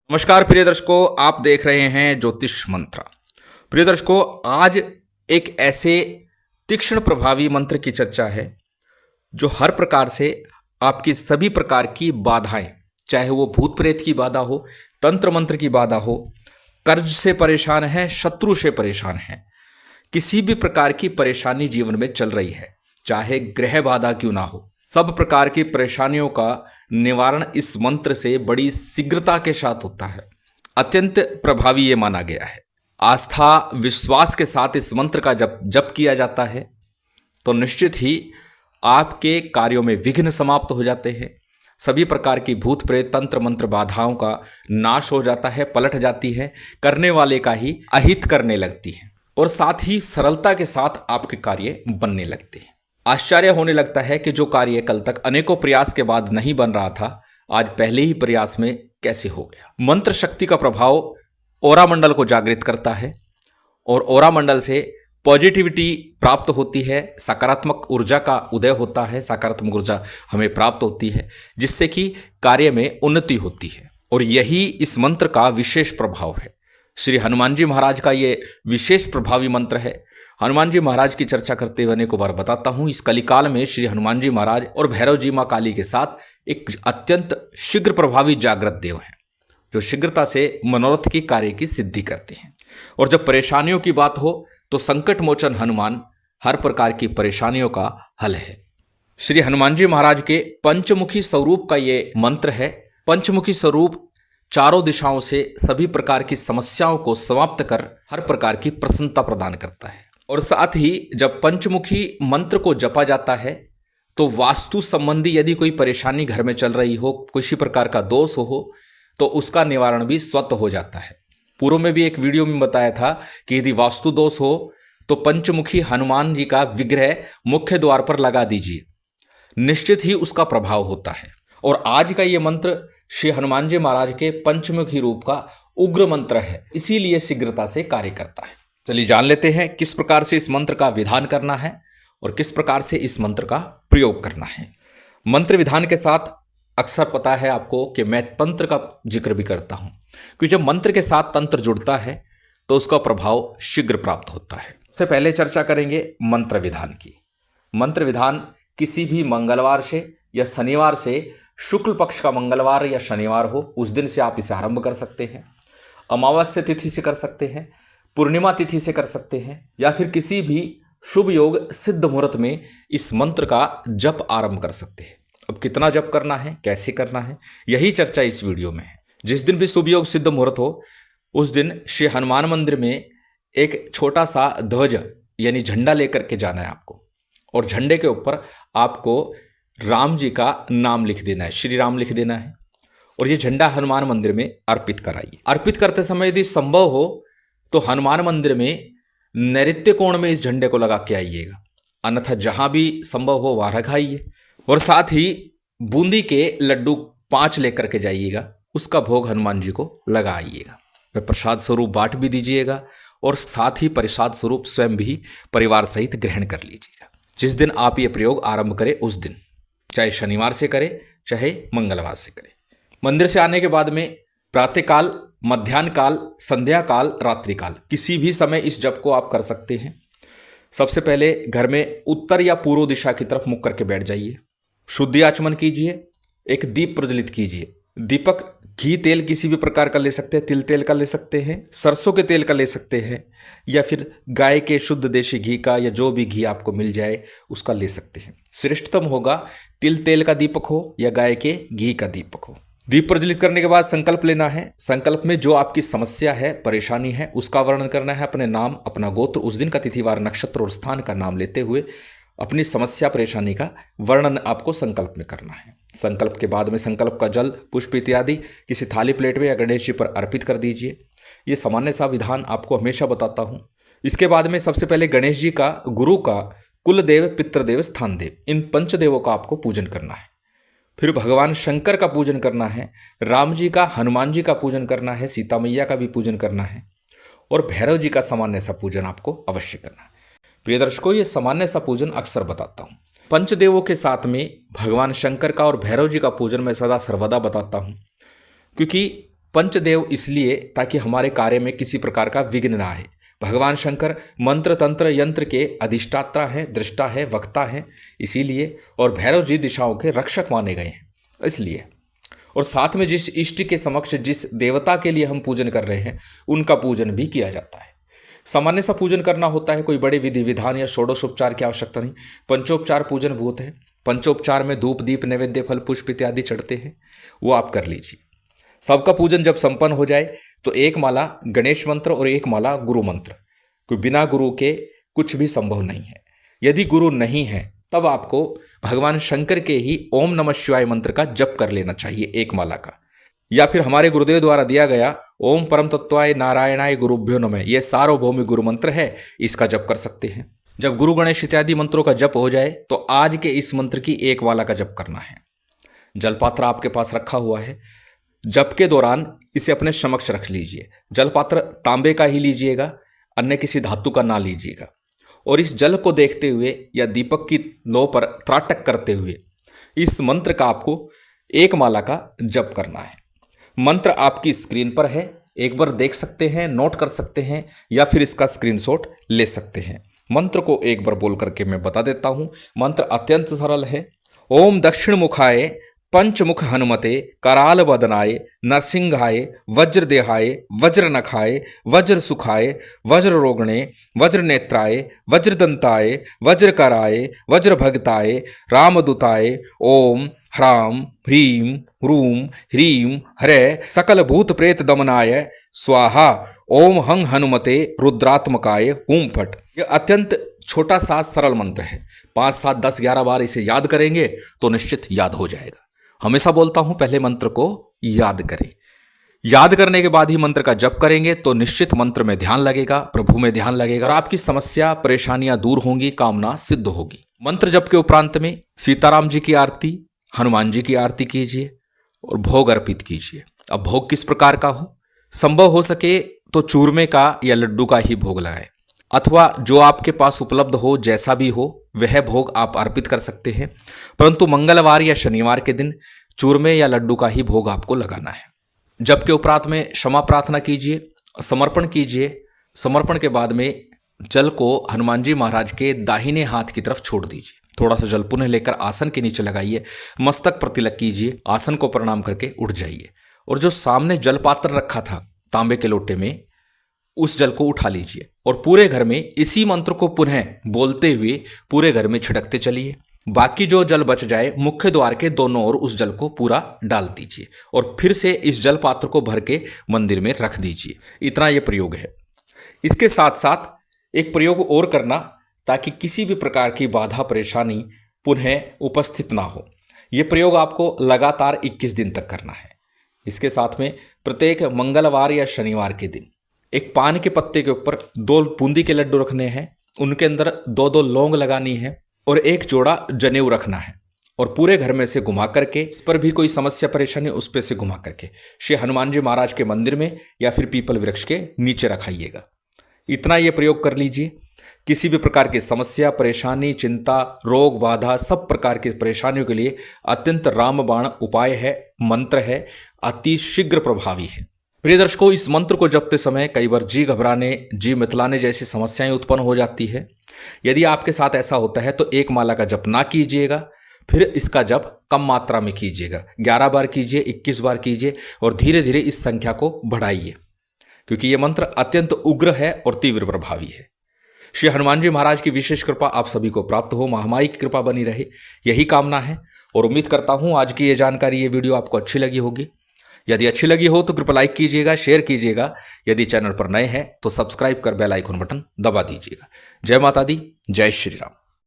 नमस्कार प्रिय दर्शकों, आप देख रहे हैं ज्योतिष मंत्र। प्रिय दर्शकों, आज एक ऐसे तीक्ष्ण प्रभावी मंत्र की चर्चा है जो हर प्रकार से आपकी सभी प्रकार की बाधाएं, चाहे वो भूत प्रेत की बाधा हो, तंत्र मंत्र की बाधा हो, कर्ज से परेशान है, शत्रु से परेशान है, किसी भी प्रकार की परेशानी जीवन में चल रही है, चाहे ग्रह बाधा क्यों ना हो, सब प्रकार की परेशानियों का निवारण इस मंत्र से बड़ी शीघ्रता के साथ होता है। अत्यंत प्रभावी ये माना गया है। आस्था विश्वास के साथ इस मंत्र का जप किया जाता है तो निश्चित ही आपके कार्यों में विघ्न समाप्त हो जाते हैं। सभी प्रकार की भूत प्रेत तंत्र मंत्र बाधाओं का नाश हो जाता है, पलट जाती है, करने वाले का ही अहित करने लगती है और साथ ही सरलता के साथ आपके कार्य बनने लगते हैं। आश्चर्य होने लगता है कि जो कार्य कल तक अनेकों प्रयास के बाद नहीं बन रहा था, आज पहले ही प्रयास में कैसे हो गया। मंत्र शक्ति का प्रभाव ओरा मंडल को जागृत करता है और ओरा मंडल से पॉजिटिविटी प्राप्त होती है, सकारात्मक ऊर्जा का उदय होता है, सकारात्मक ऊर्जा हमें प्राप्त होती है जिससे कि कार्य में उन्नति होती है। और यही इस मंत्र का विशेष प्रभाव है। श्री हनुमान जी महाराज का ये विशेष प्रभावी मंत्र है। हनुमान जी महाराज की चर्चा करते हुए अनेकों बार बताता हूँ, इस कलिकाल में श्री हनुमान जी महाराज और भैरव जी माँ काली के साथ एक अत्यंत शीघ्र प्रभावी जागृत देव हैं जो शीघ्रता से मनोरथ की कार्य की सिद्धि करते हैं। और जब परेशानियों की बात हो तो संकट मोचन हनुमान हर प्रकार की परेशानियों का हल है। श्री हनुमान जी महाराज के पंचमुखी स्वरूप का ये मंत्र है। पंचमुखी स्वरूप चारों दिशाओं से सभी प्रकार की समस्याओं को समाप्त कर हर प्रकार की प्रसन्नता प्रदान करता है। और साथ ही जब पंचमुखी मंत्र को जपा जाता है तो वास्तु संबंधी यदि कोई परेशानी घर में चल रही हो, किसी प्रकार का दोष हो तो उसका निवारण भी स्वतः हो जाता है। पूर्व में भी एक वीडियो में बताया था कि यदि वास्तु दोष हो तो पंचमुखी हनुमान जी का विग्रह मुख्य द्वार पर लगा दीजिए, निश्चित ही उसका प्रभाव होता है। और आज का ये मंत्र श्री हनुमान जी महाराज के पंचमुखी रूप का उग्र मंत्र है, इसीलिए शीघ्रता से कार्य करता है। चलिए जान लेते हैं किस प्रकार से इस मंत्र का विधान करना है और किस प्रकार से इस मंत्र का प्रयोग करना है। मंत्र विधान के साथ अक्सर पता है आपको कि मैं तंत्र का जिक्र भी करता हूं, क्योंकि जब मंत्र के साथ तंत्र जुड़ता है तो उसका प्रभाव शीघ्र प्राप्त होता है। सबसे पहले चर्चा करेंगे मंत्र विधान की। मंत्र विधान किसी भी मंगलवार से या शनिवार से, शुक्ल पक्ष का मंगलवार या शनिवार हो उस दिन से आप इसे आरंभ कर सकते हैं। अमावस्या तिथि से कर सकते हैं, पूर्णिमा तिथि से कर सकते हैं, या फिर किसी भी शुभ योग सिद्ध मुहूर्त में इस मंत्र का जप आरंभ कर सकते हैं। अब कितना जप करना है, कैसे करना है, यही चर्चा इस वीडियो में है। जिस दिन भी शुभ योग सिद्ध मुहूर्त हो उस दिन श्री हनुमान मंदिर में एक छोटा सा ध्वज यानी झंडा लेकर के जाना है आपको, और झंडे के ऊपर आपको राम जी का नाम लिख देना है, श्री राम लिख देना है, और ये झंडा हनुमान मंदिर में अर्पित कराइए। अर्पित करते समय यदि संभव हो तो हनुमान मंदिर में नैऋत्य कोण में इस झंडे को लगा के आइएगा, अन्यथा जहां भी संभव हो वहां रखाइए। और साथ ही बूंदी के लड्डू 5 लेकर के जाइएगा, उसका भोग हनुमान जी को लगा आइएगा। वह प्रसाद स्वरूप बांट भी दीजिएगा और साथ ही प्रसाद स्वरूप स्वयं भी परिवार सहित ग्रहण कर लीजिएगा। जिस दिन आप ये प्रयोग आरंभ करें उस दिन, चाहे शनिवार से करें चाहे मंगलवार से करें। मंदिर से आने के बाद में प्रातःकाल, मध्याह्न काल, संध्या काल, रात्रि काल, किसी भी समय इस जप को आप कर सकते हैं। सबसे पहले घर में उत्तर या पूर्व दिशा की तरफ मुख करके बैठ जाइए, शुद्धि आचमन कीजिए, एक दीप प्रज्वलित कीजिए। दीपक घी तेल किसी भी प्रकार का ले सकते हैं, तिल तेल का ले सकते हैं, सरसों के तेल का ले सकते हैं, या फिर गाय के शुद्ध देशी घी का या जो भी घी आपको मिल जाए उसका ले सकते हैं। श्रेष्ठतम होगा तिल तेल का दीपक हो या गाय के घी का दीपक हो। दीप प्रज्वलित करने के बाद संकल्प लेना है। संकल्प में जो आपकी समस्या है, परेशानी है, उसका वर्णन करना है। अपने नाम, अपना गोत्र, उस दिन का तिथिवार, नक्षत्र और स्थान का नाम लेते हुए अपनी समस्या परेशानी का वर्णन आपको संकल्प में करना है। संकल्प के बाद में संकल्प का जल, पुष्प इत्यादि किसी थाली प्लेट में या गणेश जी पर अर्पित कर दीजिए। ये सामान्य सा विधान आपको हमेशा बताता हूँ। इसके बाद में सबसे पहले गणेश जी का, गुरु का, कुल देव, पितृदेव, स्थान देव, इन पंचदेवों का आपको पूजन करना है। फिर भगवान शंकर का पूजन करना है, राम जी का, हनुमान जी का पूजन करना है, सीता मैया का भी पूजन करना है, और भैरव जी का सामान्य सा पूजन आपको अवश्य करना है। प्रिय दर्शकों, ये सामान्य सा पूजन अक्सर बताता हूँ। पंचदेवों के साथ में भगवान शंकर का और भैरव जी का पूजन मैं सदा सर्वदा बताता हूँ, क्योंकि पंचदेव इसलिए ताकि हमारे कार्य में किसी प्रकार का विघ्न ना आए। भगवान शंकर मंत्र तंत्र यंत्र के अधिष्ठाता हैं, दृष्टा है, वक्ता हैं इसीलिए, और भैरव जी दिशाओं के रक्षक माने गए हैं इसलिए। और साथ में जिस इष्ट के समक्ष जिस देवता के लिए हम पूजन कर रहे हैं उनका पूजन भी किया जाता है। सामान्य सा पूजन करना होता है, कोई बड़े विधि विधान या षोडशोपचार की आवश्यकता नहीं। पंचोपचार पूजन भूत है। पंचोपचार में धूप दीप नैवेद्य फल पुष्प इत्यादि चढ़ते हैं, वो आप कर लीजिए। सबका पूजन जब संपन्न हो जाए तो एक माला गणेश मंत्र और एक माला गुरु मंत्र, कोई बिना गुरु के कुछ भी संभव नहीं है। यदि गुरु नहीं है तब आपको भगवान शंकर के ही ओम नमः शिवाय मंत्र का जप कर लेना चाहिए एक माला का, या फिर हमारे गुरुदेव द्वारा दिया गया ओम परम तत्वाय नारायणाय गुरुभ्यो नमः, यह सार्वभौमिक गुरु मंत्र है, इसका जप कर सकते हैं। जब गुरु गणेश इत्यादि मंत्रों का जप हो जाए तो आज के इस मंत्र की एक माला का जप करना है। जलपात्र आपके पास रखा हुआ है, जप के दौरान इसे अपने समक्ष रख लीजिए। जलपात्र तांबे का ही लीजिएगा, अन्य किसी धातु का ना लीजिएगा। और इस जल को देखते हुए या दीपक की लो पर त्राटक करते हुए इस मंत्र का आपको एक माला का जप करना है। मंत्र आपकी स्क्रीन पर है, एक बार देख सकते हैं, नोट कर सकते हैं, या फिर इसका स्क्रीनशॉट ले सकते हैं। मंत्र को एक बार बोल करके मैं बता देता हूं। मंत्र अत्यंत सरल है। ओम दक्षिण मुखाय पंचमुख हनुमते कराल बदनाय नरसिंहाय वज्रदेहाय वज्रनखाय वज्र सुखाय वज्र रोगणे वज्र नेत्राय वज्रदंताय वज्रकराय वज्रभगताय रामदूताय ओम ह्राम ह्रीम ह्रूम ह्रीम हरे सकल भूत प्रेत दमनाय स्वाहा ओम हंग हनुमते रुद्रात्मकाय हूम फट। यह अत्यंत छोटा सा सरल मंत्र है। 5, 7, 10, 11 बार इसे याद करेंगे तो निश्चित याद हो जाएगा। हमेशा बोलता हूं पहले मंत्र को याद करें, याद करने के बाद ही मंत्र का जप करेंगे तो निश्चित मंत्र में ध्यान लगेगा, प्रभु में ध्यान लगेगा और आपकी समस्या परेशानियां दूर होंगी, कामना सिद्ध होगी। मंत्र जप के उपरांत में सीताराम जी की आरती, हनुमान जी की आरती कीजिए और भोग अर्पित कीजिए। अब भोग किस प्रकार का हो, संभव हो सके तो चूरमे का या लड्डू का ही भोग लगाएं, अथवा जो आपके पास उपलब्ध हो, जैसा भी हो वह भोग आप अर्पित कर सकते हैं। परंतु मंगलवार या शनिवार के दिन चूरमे या लड्डू का ही भोग आपको लगाना है। जप के उपरांत में क्षमा प्रार्थना कीजिए, समर्पण कीजिए। समर्पण के बाद में जल को हनुमान जी महाराज के दाहिने हाथ की तरफ छोड़ दीजिए। थोड़ा सा जल पुनः लेकर आसन के नीचे लगाइए, मस्तक पर तिलक कीजिए, आसन को प्रणाम करके उठ जाइए और जो सामने जल पात्र रखा था तांबे के लोटे में, उस जल को उठा लीजिए और पूरे घर में इसी मंत्र को पुनः बोलते हुए पूरे घर में छिड़कते चलिए। बाकी जो जल बच जाए मुख्य द्वार के दोनों ओर उस जल को पूरा डाल दीजिए और फिर से इस जल पात्र को भर के मंदिर में रख दीजिए। इतना यह प्रयोग है। इसके साथ साथ एक प्रयोग और करना ताकि किसी भी प्रकार की बाधा परेशानी पुनः उपस्थित ना हो। यह प्रयोग आपको लगातार 21 दिन तक करना है। इसके साथ में प्रत्येक मंगलवार या शनिवार के दिन एक पान के पत्ते के ऊपर 2 बूंदी के लड्डू रखने हैं, उनके अंदर 2-2 लौंग लगानी है और एक जोड़ा जनेऊ रखना है और पूरे घर में से घुमा करके, इस पर भी कोई समस्या परेशानी उस पर से घुमा करके श्री हनुमान जी महाराज के मंदिर में या फिर पीपल वृक्ष के नीचे रखाइएगा। इतना ये प्रयोग कर लीजिए। किसी भी प्रकार की समस्या परेशानी चिंता रोग बाधा सब प्रकार की परेशानियों के लिए अत्यंत रामबाण उपाय है, मंत्र है, अति शीघ्र प्रभावी है। प्रिय दर्शकों, इस मंत्र को जपते समय कई बार जी घबराने जी मितलाने जैसी समस्याएं उत्पन्न हो जाती है। यदि आपके साथ ऐसा होता है तो एक माला का जप ना कीजिएगा, फिर इसका जप कम मात्रा में कीजिएगा। 11 बार कीजिए, 21 बार कीजिए और धीरे धीरे इस संख्या को बढ़ाइए, क्योंकि यह मंत्र अत्यंत उग्र है और तीव्र प्रभावी है। श्री हनुमान जी महाराज की विशेष कृपा आप सभी को प्राप्त हो, महामाई की कृपा बनी रहे, यही कामना है। और उम्मीद करता हूं आज की ये जानकारी, ये वीडियो आपको अच्छी लगी होगी। यदि अच्छी लगी हो तो कृपया लाइक कीजिएगा, शेयर कीजिएगा। यदि चैनल पर नए हैं तो सब्सक्राइब कर बेल आइकन बटन दबा दीजिएगा। जय माता दी, जय श्री राम।